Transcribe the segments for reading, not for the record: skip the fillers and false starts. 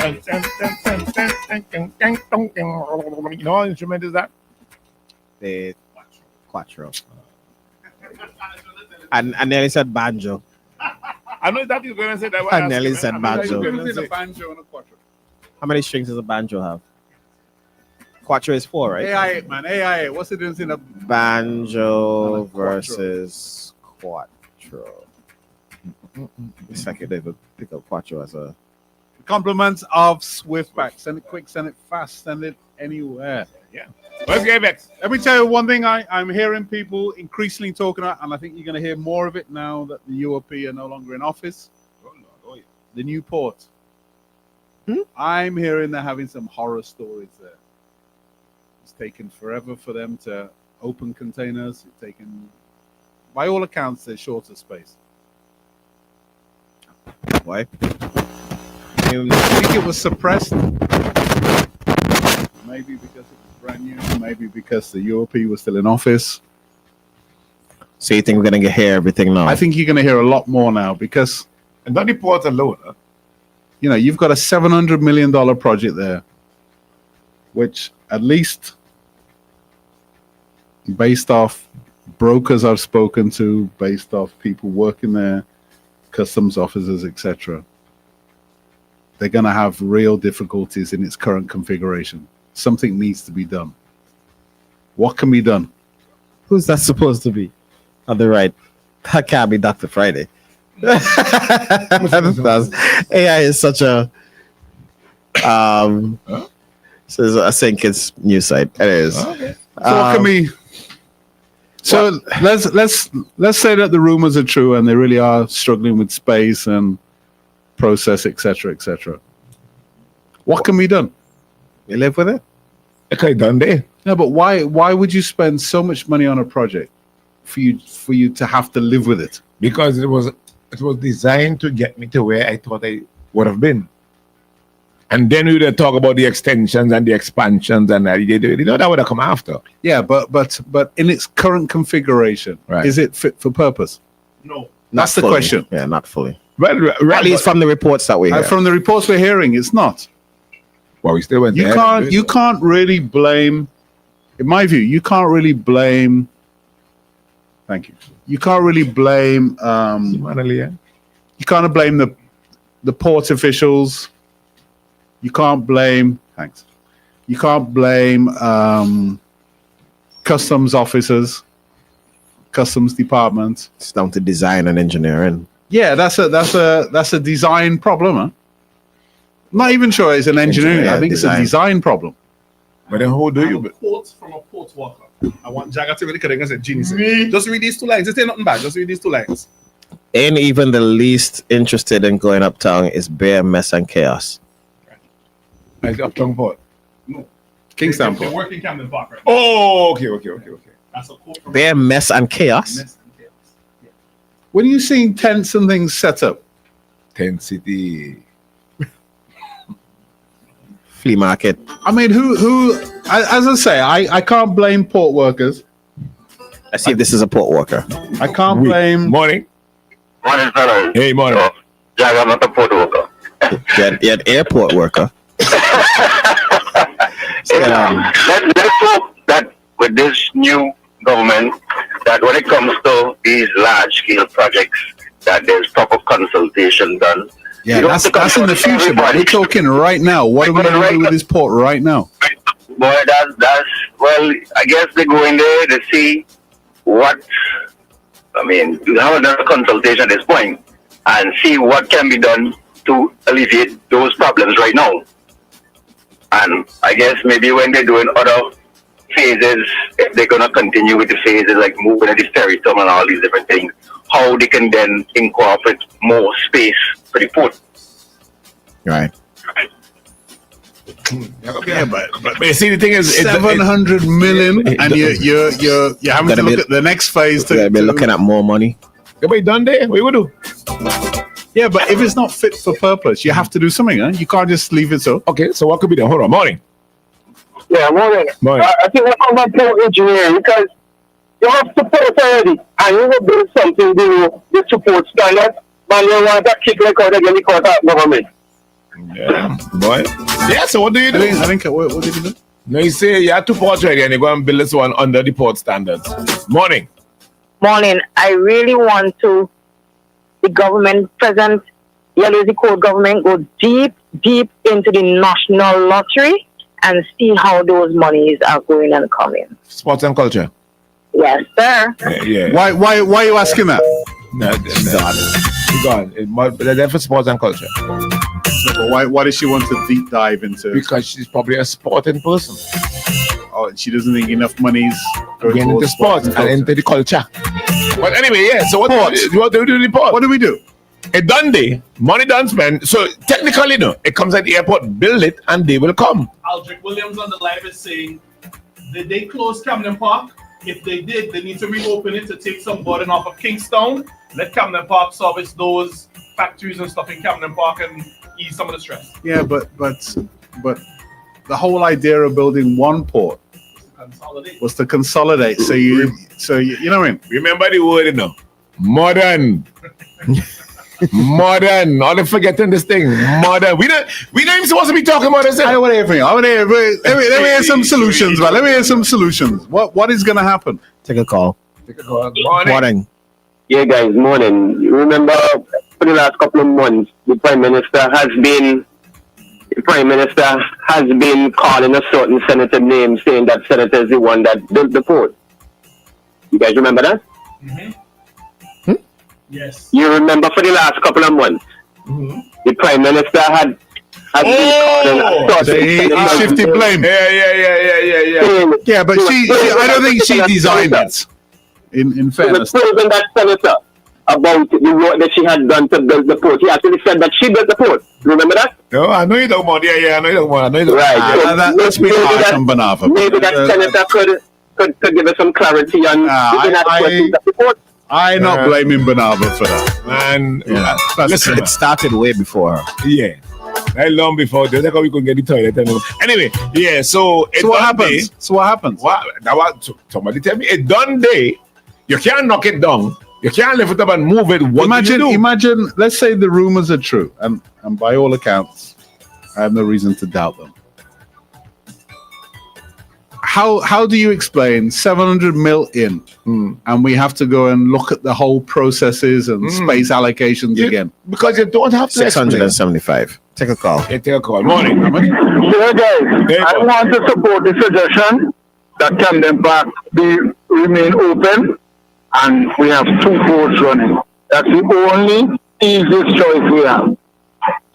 You know what instrument is that? The quattro. And I nearly said banjo. I know that you're going to say that. I nearly said banjo. You're going to say the banjo and a quattro. How many strings does a banjo have? Quattro is 4, right? AI8, man. AI8. What's the difference in a Banjo versus quattro. It's like they would pick up quattro as a compliments of Swiftback? Send it quick, send it fast, send it anywhere. Yeah. Let's get back. Let me tell you one thing I'm hearing people increasingly talking about, and I think you're going to hear more of it now that the UOP are no longer in office. Oh, yeah. The new port. I'm hearing they're having some horror stories there. It's taken forever for them to open containers. It's taken, by all accounts, they're short of space. why? I think it was suppressed. Maybe because it was brand new. Maybe because the UOP was still in office. So you think we're gonna hear everything now? I think you're going to hear a lot more now because, And not the port alone. Huh? you know, you've got a $700 million project there, which at least based off brokers I've spoken to, based off people working there, customs officers, etc., they're going to have real difficulties in its current configuration. Something needs to be done. What can be done? Who's that supposed to be? On the right. That can't be Dr. Friday. AI is such a so I think it's news site. It is. Okay. So what can we? So let's say that the rumors are true and they really are struggling with space and process, etc., etc. What can be done? You live with it? Okay, done there. No, but why would you spend so much money on a project for you to have to live with it? Because it was designed to get me to where I thought I would have been. And then we would talk about the extensions and the expansions and that. You know, that would have come after. Yeah, but in its current configuration, Right. is it fit for purpose? No. That's the fully. question. Yeah, not fully. Well, right, At least from the reports that we hear. From the reports we're hearing, it's not. well, we still went You there. you can't really blame, in my view, you can't really blame. Thank you. You can't really blame. You can't blame the port officials. You can't blame. Thanks. You can't blame customs officers, customs department. It's down to design and engineering. Yeah, that's a design problem. Huh? I'm not even sure it's an engineering. Yeah, I think design. it's a design problem. But then who do you? From a port worker. I want Jagger to really connect and say, genius. Just read these two lines. Just say nothing bad. Just read these two lines. Ain't even the least interested in going uptown is bare mess and chaos. Like Uptown Port. No. Kingston They Port. work in Camden Park right now. Oh, okay. That's a quote from Bare mess and chaos? Mess and Chaos. Yeah. When you seeing tents and things set up, Tent City. Flea market. I mean, who? As I say, I can't blame port workers. Let's see if this is a port worker. I can't blame. Morning. Morning, fellas. Hey, morning. Oh, Jack, I'm not a port worker. You had airport worker. Let's hope that with this new government, that when it comes to these large-scale projects, that there's proper consultation done. Yeah, You don't have to that's in the consult future. But everybody. we're talking right now. What are we going to do with this port right now? Boy, that's well, I guess they go in there to see what, I mean, you haven't done a consultation at this point and see what can be done to alleviate those problems right now. And I guess maybe when they're doing other phases, if they're going to continue with the phases like moving at this territory and all these different things, how they can then incorporate more space for the port. Right. Yeah, but you see, the thing is, 700 million, and you're having to Gotta look be- at the next phase We're to looking at more money. Everybody done there? What you would do? Yeah, but if it's not fit for purpose, you have to do something. Huh? You can't just leave it so. Okay, so what could be done? Hold on, morning. Yeah, morning. Morning. I think we're talking about port engineering because you have support already, and you will build something below the support standard, but you want to kick like out again the court government. Yeah, boy. Yeah, so what do you do? I think what did you do? No, you say you have 2 ports ready and you go and build this one under the port standards. Morning. Morning. I really want to, the government, present Yellow Code government, go deep into the national lottery and see how those monies are going and coming. Sports and culture. Yes, sir. Yeah. Why are you asking that? No. They're there for sports and culture. Why does she want to deep dive into? Because she's probably a sporting person. Oh, she doesn't think enough money's Going into towards sports and into the culture. But anyway, yeah, so what do we do in the port? What do we do? A done day, money done spent. So technically, no, it comes at the airport, build it, and they will come. Aldrich Williams on the live is saying, did they close Camden Park? If they did, they need to reopen it to take some burden off of Kingstown. Let Camden Park service those factories and stuff in Camden Park and ease some of the stress. Yeah, but the whole idea of building one port Consolidate. was to consolidate. So you know what I mean? Remember the word, you know, modern. Modern. All they forgetting this thing. Modern. We don't even supposed to be talking about this. I don't want to hear from you. I want to hear. Let me hear some solutions, man. Let me hear some solutions. What is going to happen? Take a call. Morning. Yeah, guys, morning. You remember for the last couple of months, the Prime Minister has been calling a certain senator name, saying that senator is the one that built the port. You guys remember that? Mm-hmm. Yes. You remember for the last couple of months, the Prime Minister had been calling a certain He senator shifted blame. Yeah. Yeah, but she I don't think she designed it. In fairness. He was praising that senator about the work that she had done to build the port. He actually said that she built the port. Remember that? No, I know you talking about. Yeah, I know you talking about. Right. That's been harsh on Banava. Maybe that senator could give us some clarity on the inadequacies of the port. I'm not blaming Banava for that. Man, Listen, it started way before her. yeah. That long before, that's how we could get the toilet. Anyway, yeah, so What happens? Now, somebody tell me, a done day, you can't knock it down. You can't lift it up and move it. What do you do? Imagine, let's say the rumors are true, and by all accounts, I have no reason to doubt them. How do you explain 700 mil in, and we have to go and look at the whole processes and space allocations again? Because you don't have to 675. Take a call. explain. Take a call. Morning. So guys, I want to support the suggestion that Camden Park remain open and we have 2 ports running. That's the only easiest choice we have.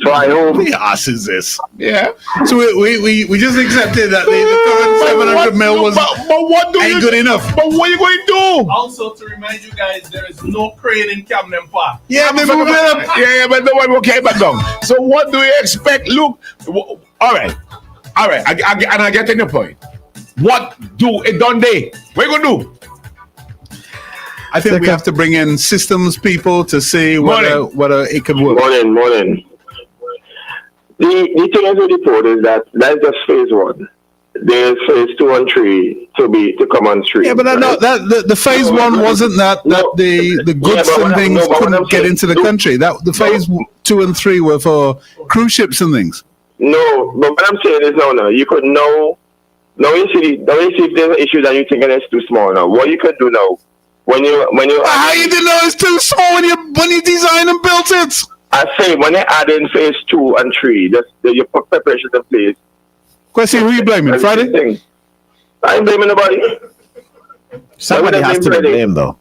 So I hope. The ass is this. Yeah. So we just accepted that the current 700 mil was but what do ain't you good enough. But what are you going to do? Also, to remind you guys, there is no crane in Camden Park. Yeah, they moved it up. Yeah, but no one will came back down. So what do you expect? Look, all right. I get in your point. What do it done day? What you gonna do? I think we have to bring in systems people to see whether it could work. Morning. The thing is with the port is that's just phase 1. There's phase 2 and 3 to come on stream. Yeah, but the phase 1 wasn't that the goods and things couldn't get into the country. That the phase 2 and 3 were for cruise ships and things. No, but what I'm saying is no. You could know. Now you see if there's an issue that you think it's too small. Now, what you could do now, when you how you didn't know it's too small when you designed and built it? I say when you add in phase 2 and 3, you put preparation in place. Question: who you blaming? Friday? I ain't blaming nobody. Somebody has to be blamed, though.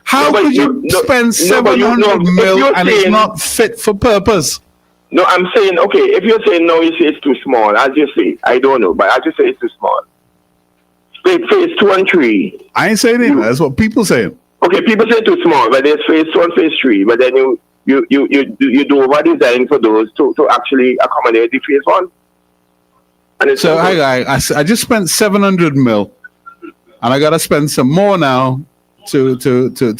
How could you spend 700 mil and it's not fit for purpose? No, I'm saying, okay, if you're saying no, you say it's too small, as you say, I don't know, but I just say it's too small. Phase 2 and 3. I ain't saying it. That's what people saying. Okay, people say too small, but there's phase 2 and phase 3, but then you do over design for those to actually accommodate the phase 1. And so I just spent 700 mil, and I got to spend some more now to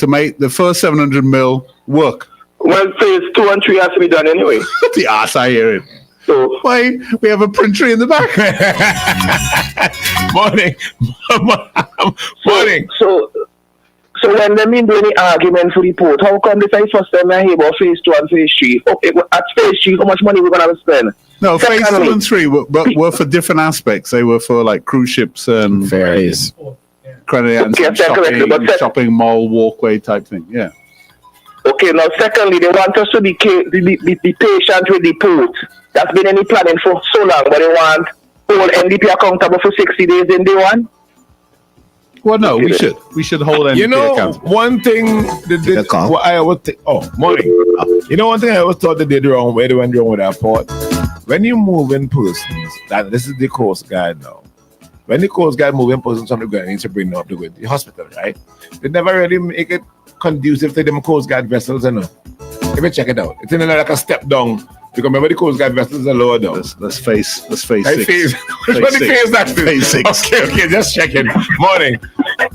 make the first 700 mil work. Well, phase 2 and 3 has to be done anyway. The ass, I hear it. So why we have a printer in the back? Morning. So when they mean doing the argument for the port, how come this is first time I hear about phase 2 and phase 3? Okay, at phase 3, how much money we're gonna spend? No, phase 2 Secondly- and 3 were for different aspects. They were for like cruise ships and Ferries. credit and Okay, correctly, shopping mall walkway type thing. Yeah. Okay, now secondly, they want us to be patient with the port. That's been any planning for so long, but they want whole NDP accountable for 60 days in day one. Well, no, we should hold NDP You know, accountable. one thing what I always morning. You know, one thing I always thought they did wrong, where they went wrong with that port. When you move in persons, that this is the Coast Guard now. When the Coast Guard move in persons, something going needs to bring them up to go to the hospital, right? They never really make it conducive to them Coast Guard vessels, you know. If you check it out, it's in like a step down. Because remember the Coast Guard vessels are lower down. Let's face I 6. phase. Which one the phase that is? Phase 6. Okay, just checking. Morning.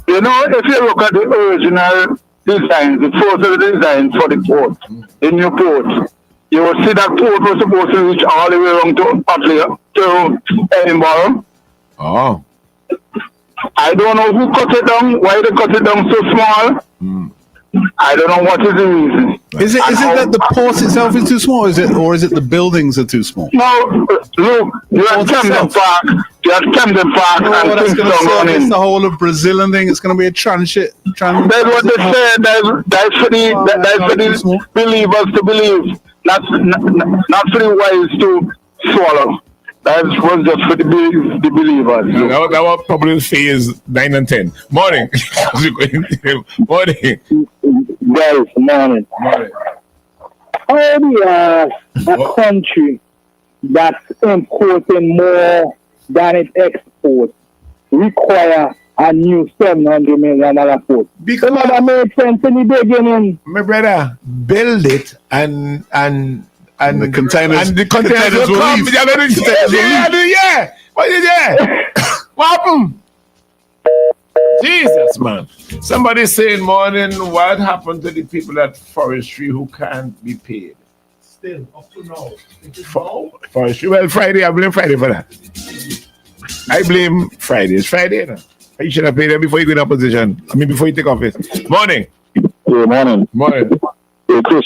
You know, if you look at the original designs, the first of the designs for the port, in your port, you will see that port was supposed to reach all the way around to Edinburgh. Oh. I don't know who cut it down, why they cut it down so small. I don't know what is the reason. Is it that the port itself is too small, or is it the buildings are too small? No, look, you have Camden Park, and That's going to Kingston service running. the whole of Brazilian thing. It's going to be a transit. That's what they said. That's for the believers to believe, not for the wise to swallow. That was just for the believers. That was probably phase 9 and 10. Morning. Morning. Guys, morning. How do you ask a country that's importing more than it exports require a new $700 million port? Because that made sense in the beginning. my brother, build it and the containers will will come. leave. Yeah. What happened? Jesus, man. Somebody saying, morning, what happened to the people at forestry who can't be paid? Still, up to now. It is now. Forestry. Well, Friday, I blame Friday for that. I blame Friday. It's Friday, no? You should have paid them before you go in opposition. Before you take office. Morning. Good morning. Morning. Hey, Chris,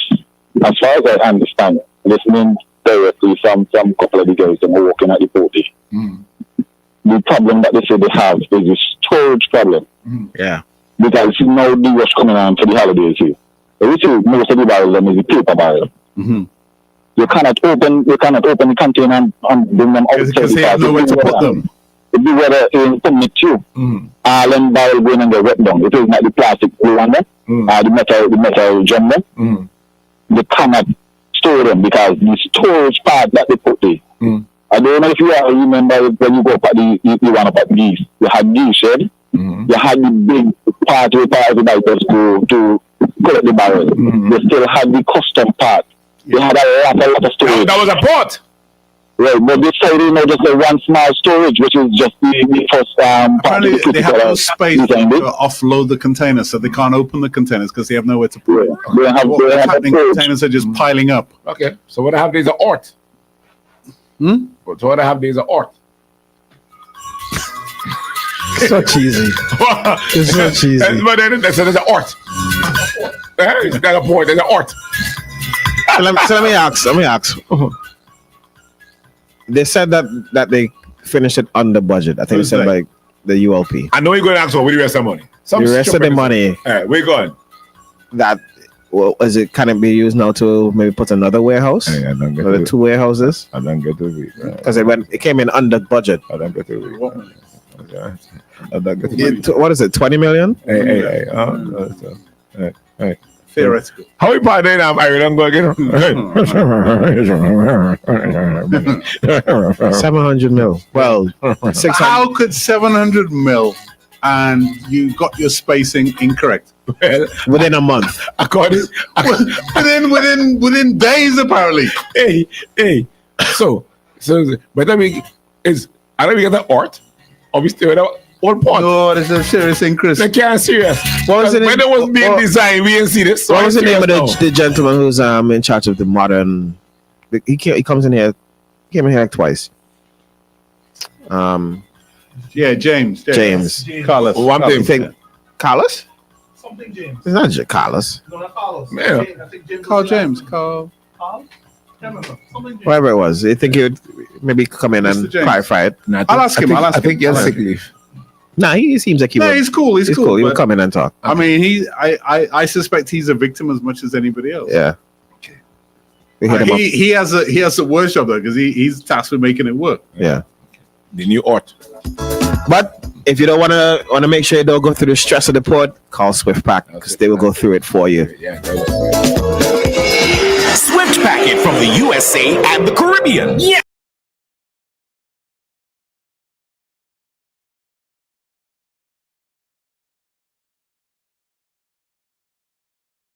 as far as I understand, listening directly from couple of the guys that were working at the party, the problem that they say they have is a storage problem. Yeah. Because you know the rush coming on for the holidays here. Which is most of the barrels is the paper barrel. You cannot open the container and bring them out. Because they have nowhere to put them. It be whether in permit you. All them barrel going and get wet down. It is not the plastic glue under, the metal drum there. They cannot store them because the storage part that they put there. I don't know if you all remember when you go up at the one up at geese. You had geese shed. You had the big part where the go to collect the barrel. They still had the custom part. They had a lot of storage. That was a port. Right, but they say just a one small storage, which is just the first part. Apparently, they have no space to offload the containers, so they can't open the containers because they have nowhere to put them. What's happening? Containers are just piling up. Okay, so what I have there is an ort. So what I have there is an ort. So cheesy. It's so cheesy. But then there's an ort. There's a port, there's an ort. So let me ask. They said that they finished it under budget. I think they said like the ULP. I know you're going to ask for the rest of the money. The rest of the money. All right, we're going. That is it? Can it be used now to maybe put another warehouse? Hey, I don't get Or the 2 warehouses? I don't get to it. Because it came in under budget. I don't get to it. I don't get to it. What is it? 20 million? Hey. Hey. Theoretical. How you part then? I don't go again. 700 mil. Well, 600. How could 700 mil and you got your spacing incorrect? Well, within a month. Within days, apparently. Hey. So, but I mean, I don't get the art. Obviously, without all part. No, this is a serious thing, Chris. They can't serious. What was it? When it was being designed, we didn't see this. So what was the name of the gentleman who's in charge of the modern? He comes in here. He came in here like twice. Yeah, James. James. Carlos. One thing. Carlos? Something James. It's not Carlos. No, not Carlos. Yeah. I think James. Carl was the last James. one. Carl. Carl? Can't remember. Something James. Whatever it was. You think he would maybe come in Mr. and James. clarify it? Nah, I'll ask him. I I'll ask think him. you're I'll sick ask him. leave. Nah, he seems like he No, would. he's cool. He's cool. He would but- come in and talk. I mean, I suspect he's a victim as much as anybody else. Yeah. We hit him up. He has a worse job though because he's tasked with making it work. Yeah. The new art. But if you don't want to make sure you don't go through the stress of the port, call Swift Pack because they will go through it for you. Yeah. Swift Packet from the USA and the Caribbean. Yeah.